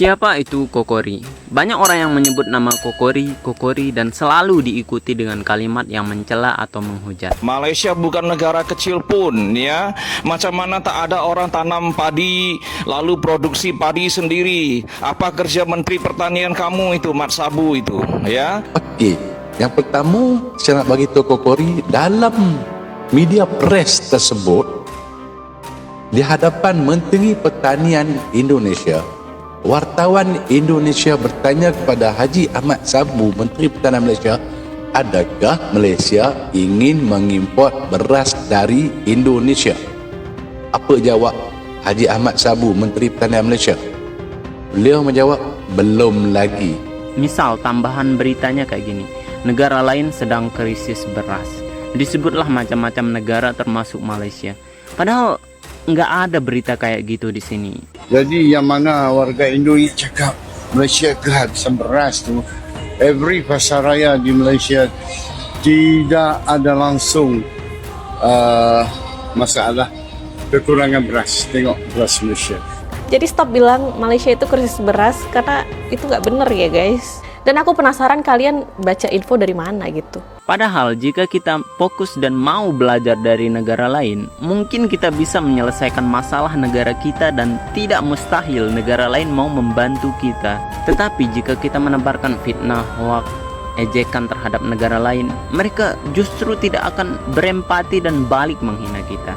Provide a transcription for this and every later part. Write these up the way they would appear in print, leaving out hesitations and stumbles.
Siapa itu Kokori? Banyak orang yang menyebut nama Kokori, dan selalu diikuti dengan kalimat yang mencela atau menghujat. Malaysia bukan negara kecil pun ya. Macam mana tak ada orang tanam padi lalu produksi padi sendiri? Apa kerja Menteri Pertanian kamu itu, Mat Sabu itu ya? Okey, yang pertama saya nak bagi tahu Kokori, dalam media press tersebut di hadapan Menteri Pertanian Indonesia, wartawan Indonesia bertanya kepada Haji Ahmad Sabu, Menteri Pertanian Malaysia, adakah Malaysia ingin mengimport beras dari Indonesia? Apa jawab Haji Ahmad Sabu, Menteri Pertanian Malaysia? Beliau menjawab, belum lagi. Misal tambahan beritanya kayak gini, negara lain sedang krisis beras. Disebutlah macam-macam negara termasuk Malaysia. Padahal nggak ada berita kayak gitu di sini. Jadi yang mana warga Indonesia cakap Malaysia kehabisan beras tu, every pasaraya di Malaysia tidak ada langsung masalah kekurangan beras. Tengok beras Malaysia. Jadi stop bilang Malaysia itu krisis beras, karena itu nggak bener ya guys. Dan aku penasaran kalian baca info dari mana gitu. Padahal jika kita fokus dan mau belajar dari negara lain, mungkin kita bisa menyelesaikan masalah negara kita dan tidak mustahil negara lain mau membantu kita. Tetapi jika kita menebarkan fitnah, hoax, ejekan terhadap negara lain, mereka justru tidak akan berempati dan balik menghina kita.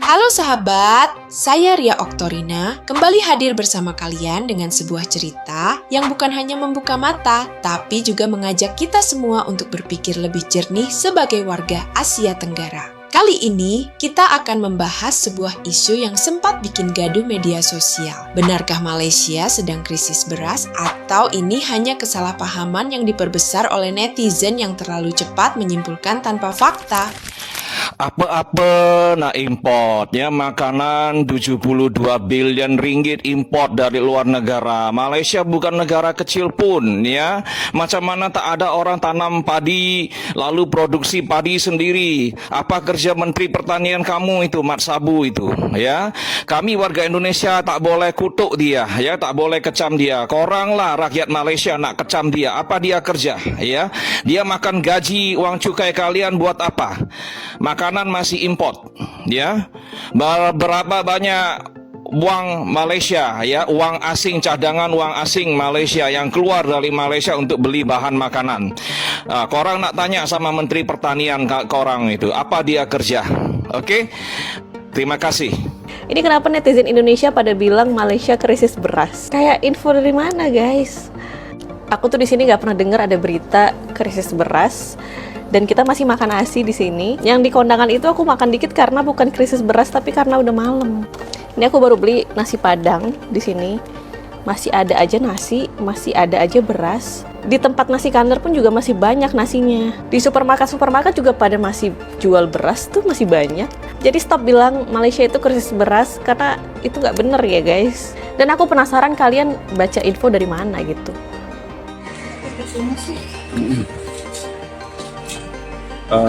Halo sahabat, saya Ria Oktorina kembali hadir bersama kalian dengan sebuah cerita yang bukan hanya membuka mata, tapi juga mengajak kita semua untuk berpikir lebih jernih sebagai warga Asia Tenggara. Kali ini, kita akan membahas sebuah isu yang sempat bikin gaduh media sosial. Benarkah Malaysia sedang krisis beras atau ini hanya kesalahpahaman yang diperbesar oleh netizen yang terlalu cepat menyimpulkan tanpa fakta? Apa-apa nak import ya, makanan 72 bilion ringgit import dari luar negara. Malaysia bukan negara kecil pun ya. Macam mana tak ada orang tanam padi lalu produksi padi sendiri? Apa kerja Menteri Pertanian kamu itu, Mat Sabu itu ya? Kami warga Indonesia tak boleh kutuk dia ya, tak boleh kecam dia. Korang lah rakyat Malaysia nak kecam dia. Apa dia kerja ya? Dia makan gaji uang cukai kalian buat apa? Makanan masih import ya. Berapa banyak uang Malaysia ya, uang asing, cadangan uang asing Malaysia yang keluar dari Malaysia untuk beli bahan makanan. Korang nak tanya sama Menteri Pertanian korang itu, apa dia kerja? Oke? Terima kasih. Ini kenapa netizen Indonesia pada bilang Malaysia krisis beras? Kayak info dari mana guys? Aku tuh di sini nggak pernah dengar ada berita krisis beras. Dan kita masih makan nasi di sini. Yang di kondangan itu aku makan dikit karena bukan krisis beras, tapi karena udah malam. Ini aku baru beli nasi padang di sini. Masih ada aja nasi, masih ada aja beras. Di tempat nasi kandar pun juga masih banyak nasinya. Di supermarket juga pada masih jual beras tuh masih banyak. Jadi stop bilang Malaysia itu krisis beras, karena itu nggak bener ya guys. Dan aku penasaran kalian baca info dari mana gitu.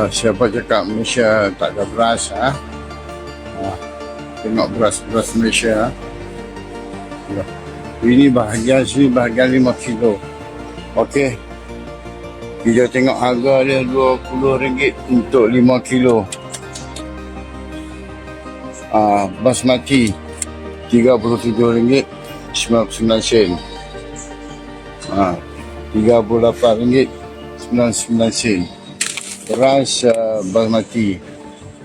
Siapa cakap Malaysia tak ada beras? Tengok beras Malaysia. Ini bahagian sini, bahagian 5 kilo. Okey. Kita tengok harga dia RM20 untuk 5 kilo. Basmati RM37.99. RM38.99. Beras basmati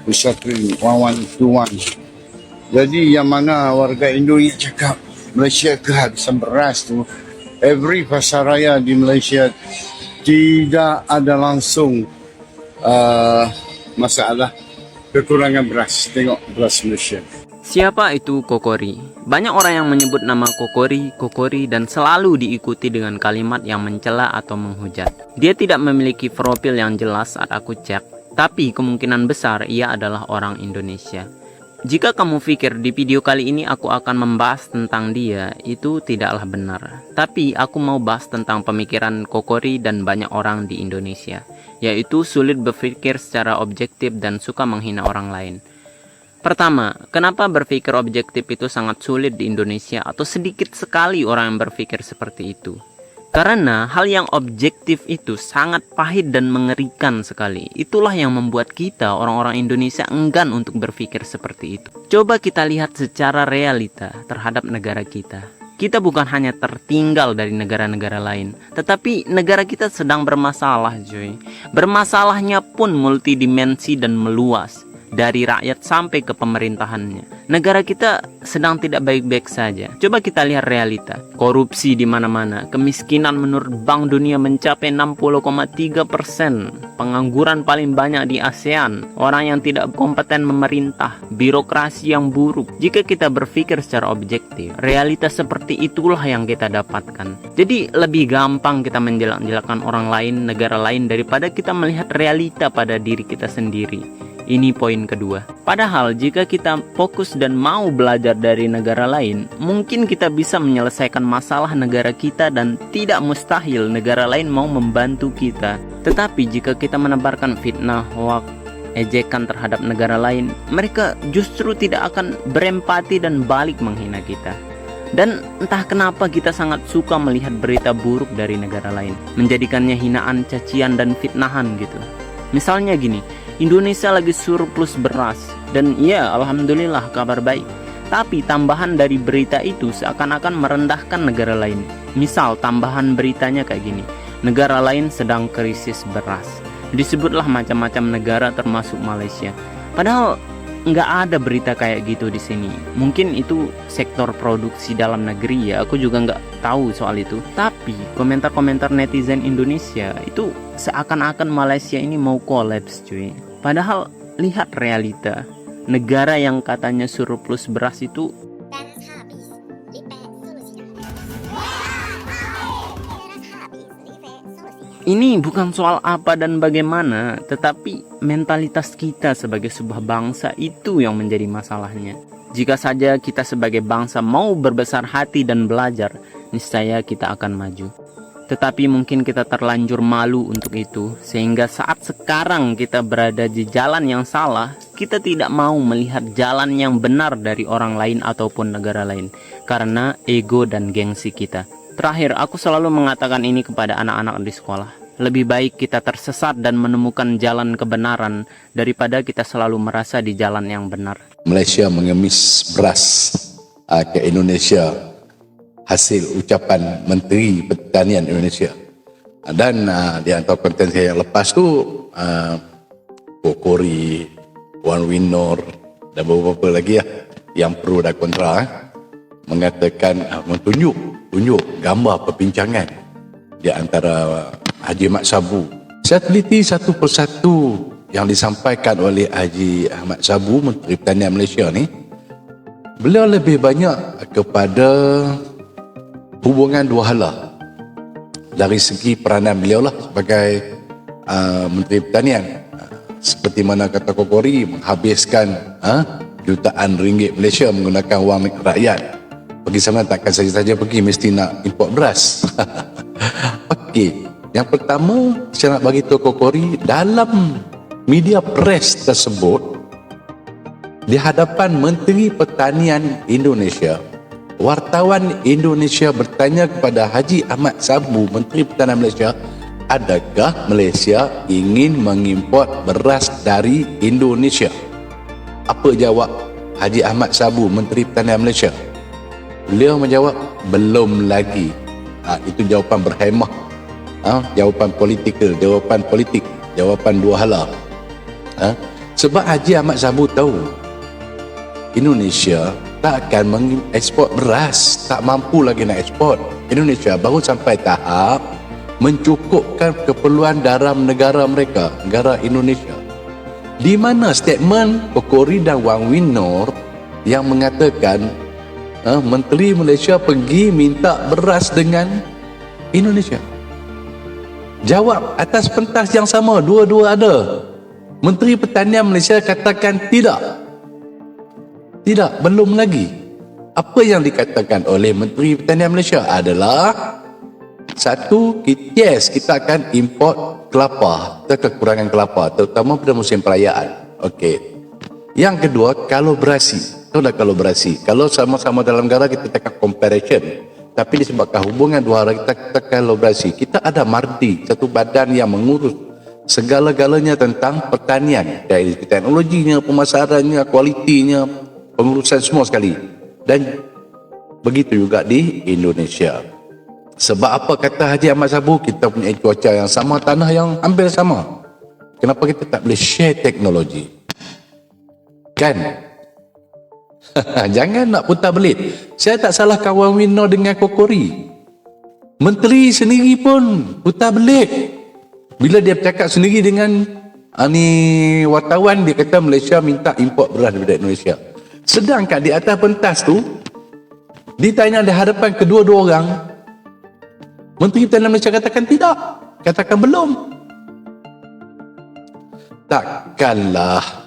Usakrin 1121. Jadi yang mana warga Indonesia cakap Malaysia kehabisan beras tu, every pasaraya di Malaysia tidak ada langsung masalah kekurangan beras. Tengok beras Malaysia. Siapa itu Kokori? Banyak orang yang menyebut nama Kokori, dan selalu diikuti dengan kalimat yang mencela atau menghujat. Dia tidak memiliki profil yang jelas saat aku cek, tapi kemungkinan besar ia adalah orang Indonesia. Jika kamu pikir di video kali ini aku akan membahas tentang dia, itu tidaklah benar. Tapi aku mau bahas tentang pemikiran Kokori dan banyak orang di Indonesia, yaitu sulit berpikir secara objektif dan suka menghina orang lain. Pertama, kenapa berpikir objektif itu sangat sulit di Indonesia atau sedikit sekali orang yang berpikir seperti itu? Karena hal yang objektif itu sangat pahit dan mengerikan sekali. Itulah yang membuat kita orang-orang Indonesia enggan untuk berpikir seperti itu. Coba kita lihat secara realita terhadap negara kita. Kita bukan hanya tertinggal dari negara-negara lain, tetapi negara kita sedang bermasalah, Joy. Bermasalahnya pun multidimensi dan meluas, dari rakyat sampai ke pemerintahannya. Negara kita sedang tidak baik-baik saja. Coba kita lihat realita. Korupsi di mana-mana. Kemiskinan menurut Bank Dunia mencapai 60,3%. Pengangguran paling banyak di ASEAN. Orang yang tidak kompeten memerintah. Birokrasi yang buruk. Jika kita berpikir secara objektif, realitas seperti itulah yang kita dapatkan. Jadi lebih gampang kita menjelak-jelakan orang lain, negara lain, daripada kita melihat realita pada diri kita sendiri. Ini poin kedua. Padahal jika kita fokus dan mau belajar dari negara lain, mungkin kita bisa menyelesaikan masalah negara kita dan tidak mustahil negara lain mau membantu kita. Tetapi jika kita menebarkan fitnah, hoaks, ejekan terhadap negara lain, mereka justru tidak akan berempati dan balik menghina kita. Dan entah kenapa kita sangat suka melihat berita buruk dari negara lain, menjadikannya hinaan, cacian, dan fitnahan gitu. Misalnya gini, Indonesia lagi surplus beras, dan ya alhamdulillah kabar baik. Tapi tambahan dari berita itu seakan-akan merendahkan negara lain. Misal tambahan beritanya kayak gini, negara lain sedang krisis beras. Disebutlah macam-macam negara termasuk Malaysia. Padahal nggak ada berita kayak gitu di sini. Mungkin itu sektor produksi dalam negeri ya, aku juga nggak tahu soal itu. Tapi komentar-komentar netizen Indonesia itu seakan-akan Malaysia ini mau kolaps, cuy. Padahal lihat realita, negara yang katanya surplus beras itu ini bukan soal apa dan bagaimana, tetapi mentalitas kita sebagai sebuah bangsa itu yang menjadi masalahnya. Jika saja kita sebagai bangsa mau berbesar hati dan belajar, niscaya kita akan maju. Tetapi mungkin kita terlanjur malu untuk itu, sehingga saat sekarang kita berada di jalan yang salah, kita tidak mau melihat jalan yang benar dari orang lain ataupun negara lain, karena ego dan gengsi kita. Terakhir, aku selalu mengatakan ini kepada anak-anak di sekolah. Lebih baik kita tersesat dan menemukan jalan kebenaran daripada kita selalu merasa di jalan yang benar. Malaysia mengemis beras ke Indonesia hasil ucapan Menteri Pertanian Indonesia. Dan di antara konten saya yang lepas tu Kokori, Wan Winor dan beberapa lagi yang pro dan kontra mengatakan tunjuk gambar perbincangan di antara Haji Ahmad Sabu. Saya teliti satu persatu yang disampaikan oleh Haji Ahmad Sabu, Menteri Pertanian Malaysia ni. Beliau lebih banyak kepada hubungan dua hala. Dari segi peranan beliau lah sebagai Menteri Pertanian, seperti mana kata Kokori, menghabiskan jutaan ringgit Malaysia menggunakan wang rakyat. Pergi sana takkan saja-saja pergi, mesti nak import beras. Okey, yang pertama saya nak bagi tahu Kokori, dalam media press tersebut di hadapan Menteri Pertanian Indonesia, wartawan Indonesia bertanya kepada Haji Ahmad Sabu, Menteri Pertanian Malaysia, adakah Malaysia ingin mengimport beras dari Indonesia? Apa jawab Haji Ahmad Sabu, Menteri Pertanian Malaysia? Beliau menjawab, belum lagi. Itu jawapan berhemah, jawapan politikal, jawapan politik, jawapan dua hala. Sebab Haji Ahmad Sabu tahu Indonesia tak akan mengekspor beras, tak mampu lagi nak ekspor. Indonesia baru sampai tahap mencukupkan keperluan dalam negara mereka, negara Indonesia. Di mana statement Kokori dan Wang Winor yang mengatakan Menteri Malaysia pergi minta beras dengan Indonesia. Jawab atas pentas yang sama, dua-dua ada. Menteri Pertanian Malaysia katakan tidak. Tidak, belum lagi. Apa yang dikatakan oleh Menteri Pertanian Malaysia adalah satu, kita akan import kelapa, kekurangan kelapa, terutama pada musim perayaan. Okey. Yang kedua, kolaborasi. Itulah kolaborasi. Kalau sama-sama dalam negara kita tekan comparison, tapi disebabkan hubungan dua negara kita kolaborasi. Kita ada MARDI, satu badan yang mengurus segala-galanya tentang pertanian, dari teknologinya, pemasarannya, kualitinya, pengurusan semua sekali. Dan begitu juga di Indonesia. Sebab apa kata Haji Ahmad Sabu, kita punya cuaca yang sama, tanah yang hampir sama. Kenapa kita tak boleh share teknologi? Kan? Jangan nak putar belit. Saya tak salah kawan Wino dengan Kokori. Menteri sendiri pun putar belit. Bila dia bercakap sendiri dengan wartawan, dia kata Malaysia minta import beras daripada Indonesia. Sedangkan di atas pentas tu, ditanya di hadapan kedua-dua orang, Menteri Pertanian Malaysia katakan tidak, katakan belum. Takkanlah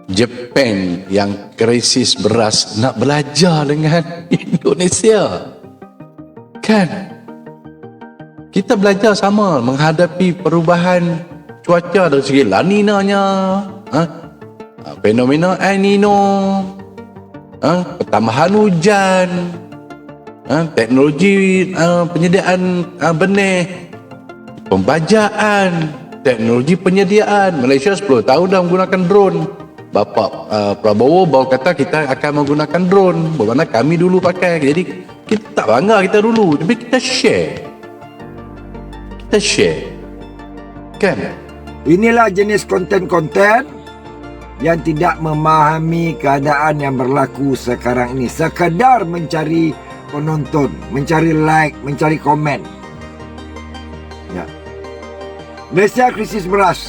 Jepun yang krisis beras nak belajar dengan Indonesia, kan? Kita belajar sama menghadapi perubahan cuaca dari segi La Nina-nya, fenomena El Nino, pertambahan hujan, teknologi penyediaan benih, pembajaan, teknologi penyediaan. Malaysia 10 tahun dah menggunakan drone. Bapak Prabowo baru kata kita akan menggunakan drone, bermakna kami dulu pakai. Jadi kita tak bangga kita dulu, tapi kita share. Kita share, kan? Inilah jenis konten-konten yang tidak memahami keadaan yang berlaku sekarang ini. Sekadar mencari penonton, mencari like, mencari komen. Ya. Malaysia krisis beras.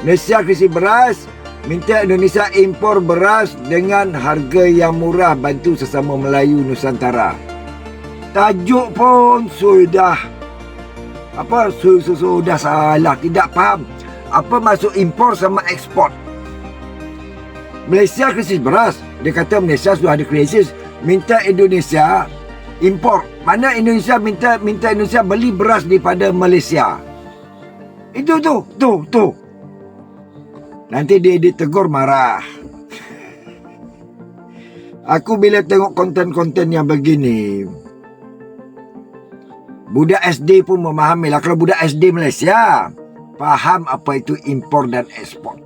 Malaysia krisis beras, minta Indonesia impor beras dengan harga yang murah, bantu sesama Melayu Nusantara. Tajuk pun sudah sudah salah, tidak faham apa maksud impor sama ekspor. Malaysia krisis beras, dia kata Malaysia sudah ada krisis, minta Indonesia impor. Mana Indonesia minta Indonesia beli beras daripada Malaysia. Itu tu. Nanti dia ditegur marah. Aku bila tengok konten-konten yang begini, budak SD pun memahami lah. Kalau budak SD Malaysia faham apa itu impor dan ekspor.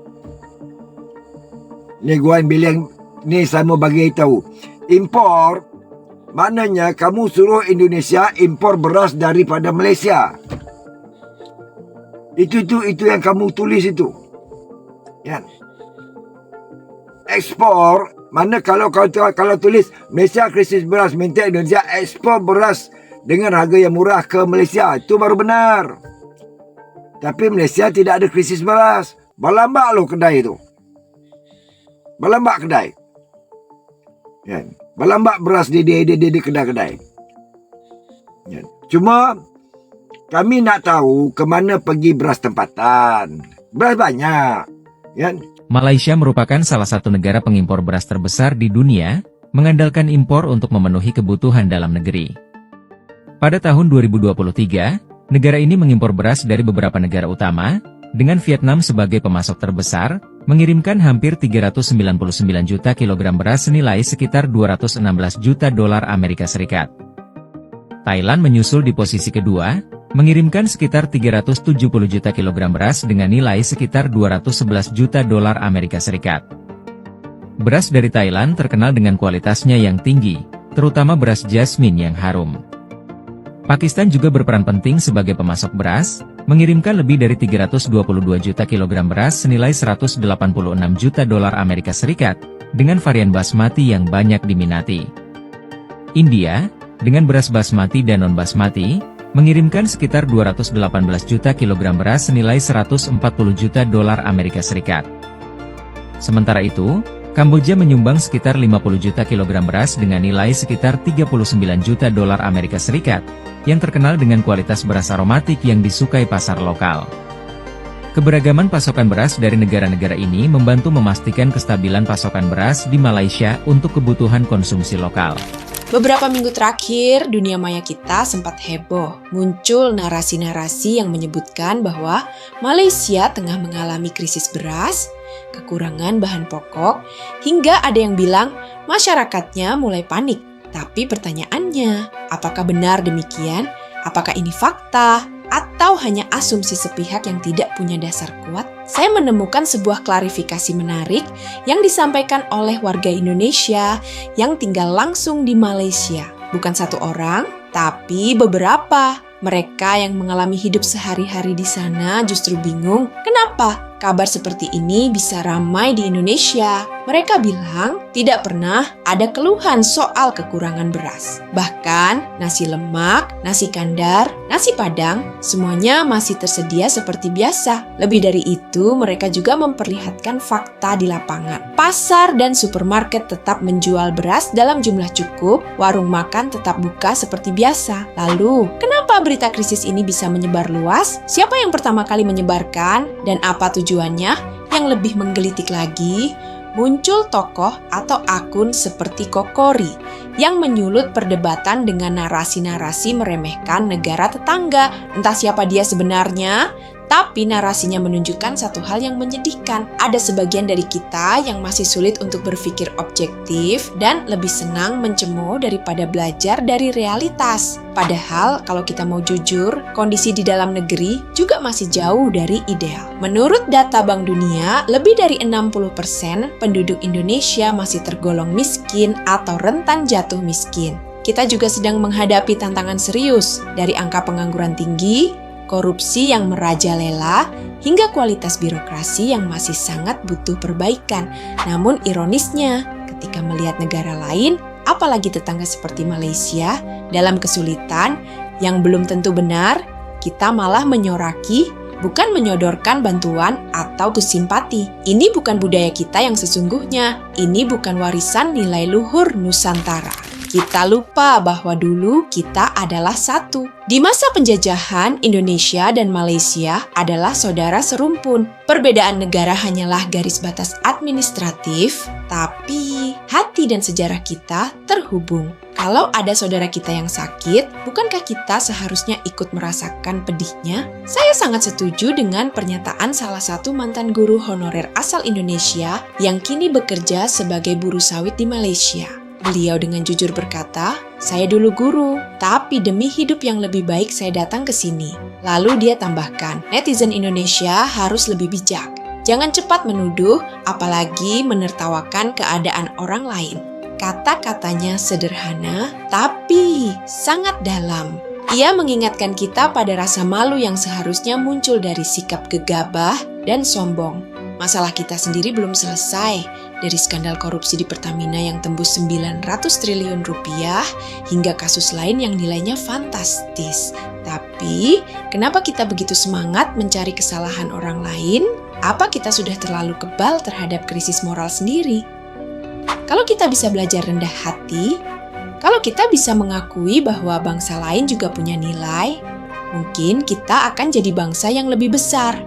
Ni gua bilang, ni sama bagi tahu. Impor maknanya kamu suruh Indonesia impor beras daripada Malaysia. Itu yang kamu tulis itu. Ya. Ekspor mana kalau tulis Malaysia krisis beras, minta Indonesia ekspor beras dengan harga yang murah ke Malaysia, itu baru benar. Tapi Malaysia tidak ada krisis beras. Berlambak loh kedai itu. Berlambak kedai. Ya. Berlambak beras di kedai-kedai. Ya. Cuma kami nak tahu ke mana pergi beras tempatan. Beras banyak. Ya. Malaysia merupakan salah satu negara pengimpor beras terbesar di dunia, mengandalkan impor untuk memenuhi kebutuhan dalam negeri. Pada tahun 2023, negara ini mengimpor beras dari beberapa negara utama, dengan Vietnam sebagai pemasok terbesar, mengirimkan hampir 399 juta kilogram beras senilai sekitar 216 juta dolar Amerika Serikat. Thailand menyusul di posisi kedua, mengirimkan sekitar 370 juta kilogram beras dengan nilai sekitar 211 juta dolar Amerika Serikat. Beras dari Thailand terkenal dengan kualitasnya yang tinggi, terutama beras jasmine yang harum. Pakistan juga berperan penting sebagai pemasok beras, mengirimkan lebih dari 322 juta kilogram beras senilai 186 juta dolar Amerika Serikat, dengan varian basmati yang banyak diminati. India, dengan beras basmati dan non-basmati, mengirimkan sekitar 218 juta kilogram beras senilai 140 juta dolar Amerika Serikat. Sementara itu, Kamboja menyumbang sekitar 50 juta kilogram beras dengan nilai sekitar 39 juta dolar Amerika Serikat, yang terkenal dengan kualitas beras aromatik yang disukai pasar lokal. Keberagaman pasokan beras dari negara-negara ini membantu memastikan kestabilan pasokan beras di Malaysia untuk kebutuhan konsumsi lokal. Beberapa minggu terakhir, dunia maya kita sempat heboh. Muncul narasi-narasi yang menyebutkan bahwa Malaysia tengah mengalami krisis beras, kekurangan bahan pokok, hingga ada yang bilang masyarakatnya mulai panik. Tapi pertanyaannya, apakah benar demikian? Apakah ini fakta? Atau hanya asumsi sepihak yang tidak punya dasar kuat? Saya menemukan sebuah klarifikasi menarik yang disampaikan oleh warga Indonesia yang tinggal langsung di Malaysia. Bukan satu orang, tapi beberapa. Mereka yang mengalami hidup sehari-hari di sana justru bingung kenapa kabar seperti ini bisa ramai di Indonesia. Mereka bilang tidak pernah ada keluhan soal kekurangan beras. Bahkan nasi lemak, nasi kandar, nasi padang, semuanya masih tersedia seperti biasa. Lebih dari itu, mereka juga memperlihatkan fakta di lapangan. Pasar dan supermarket tetap menjual beras dalam jumlah cukup, warung makan tetap buka seperti biasa. Lalu, kenapa berita krisis ini bisa menyebar luas? Siapa yang pertama kali menyebarkan? Dan apa tujuannya? Yang lebih menggelitik lagi, muncul tokoh atau akun seperti Kokori yang menyulut perdebatan dengan narasi-narasi meremehkan negara tetangga. Entah siapa dia sebenarnya, tapi narasinya menunjukkan satu hal yang menyedihkan. Ada sebagian dari kita yang masih sulit untuk berpikir objektif dan lebih senang mencemooh daripada belajar dari realitas. Padahal kalau kita mau jujur, kondisi di dalam negeri juga masih jauh dari ideal. Menurut data Bank Dunia, lebih dari 60% penduduk Indonesia masih tergolong miskin atau rentan jatuh miskin. Kita juga sedang menghadapi tantangan serius dari angka pengangguran tinggi, korupsi yang merajalela, hingga kualitas birokrasi yang masih sangat butuh perbaikan. Namun ironisnya, ketika melihat negara lain, apalagi tetangga seperti Malaysia, dalam kesulitan yang belum tentu benar, kita malah menyoraki, bukan menyodorkan bantuan atau simpati. Ini bukan budaya kita yang sesungguhnya, ini bukan warisan nilai luhur Nusantara. Kita lupa bahwa dulu kita adalah satu. Di masa penjajahan, Indonesia dan Malaysia adalah saudara serumpun. Perbedaan negara hanyalah garis batas administratif, tapi hati dan sejarah kita terhubung. Kalau ada saudara kita yang sakit, bukankah kita seharusnya ikut merasakan pedihnya? Saya sangat setuju dengan pernyataan salah satu mantan guru honorer asal Indonesia yang kini bekerja sebagai buruh sawit di Malaysia. Beliau dengan jujur berkata, "Saya dulu guru, tapi demi hidup yang lebih baik saya datang ke sini." Lalu dia tambahkan, netizen Indonesia harus lebih bijak. Jangan cepat menuduh, apalagi menertawakan keadaan orang lain. Kata-katanya sederhana, tapi sangat dalam. Ia mengingatkan kita pada rasa malu yang seharusnya muncul dari sikap gegabah dan sombong. Masalah kita sendiri belum selesai, dari skandal korupsi di Pertamina yang tembus 900 triliun rupiah hingga kasus lain yang nilainya fantastis. Tapi, kenapa kita begitu semangat mencari kesalahan orang lain? Apa kita sudah terlalu kebal terhadap krisis moral sendiri? Kalau kita bisa belajar rendah hati, kalau kita bisa mengakui bahwa bangsa lain juga punya nilai, mungkin kita akan jadi bangsa yang lebih besar.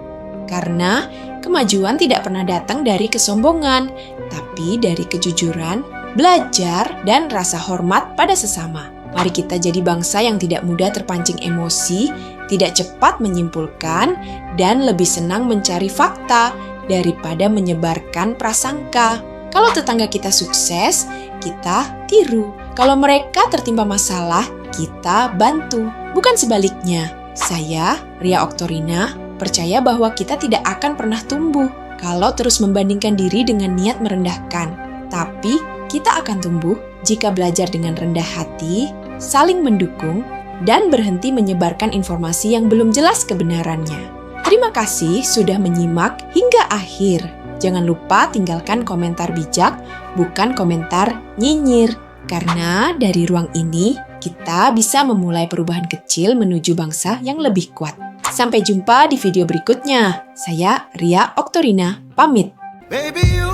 Karena kemajuan tidak pernah datang dari kesombongan, tapi dari kejujuran, belajar, dan rasa hormat pada sesama. Mari kita jadi bangsa yang tidak mudah terpancing emosi, tidak cepat menyimpulkan, dan lebih senang mencari fakta daripada menyebarkan prasangka. Kalau tetangga kita sukses, kita tiru. Kalau mereka tertimpa masalah, kita bantu. Bukan sebaliknya. Saya, Ria Oktorina, percaya bahwa kita tidak akan pernah tumbuh kalau terus membandingkan diri dengan niat merendahkan. Tapi kita akan tumbuh jika belajar dengan rendah hati, saling mendukung, dan berhenti menyebarkan informasi yang belum jelas kebenarannya. Terima kasih sudah menyimak hingga akhir. Jangan lupa tinggalkan komentar bijak, bukan komentar nyinyir. Karena dari ruang ini, kita bisa memulai perubahan kecil menuju bangsa yang lebih kuat. Sampai jumpa di video berikutnya. Saya Ria Oktorina, pamit. Baby, you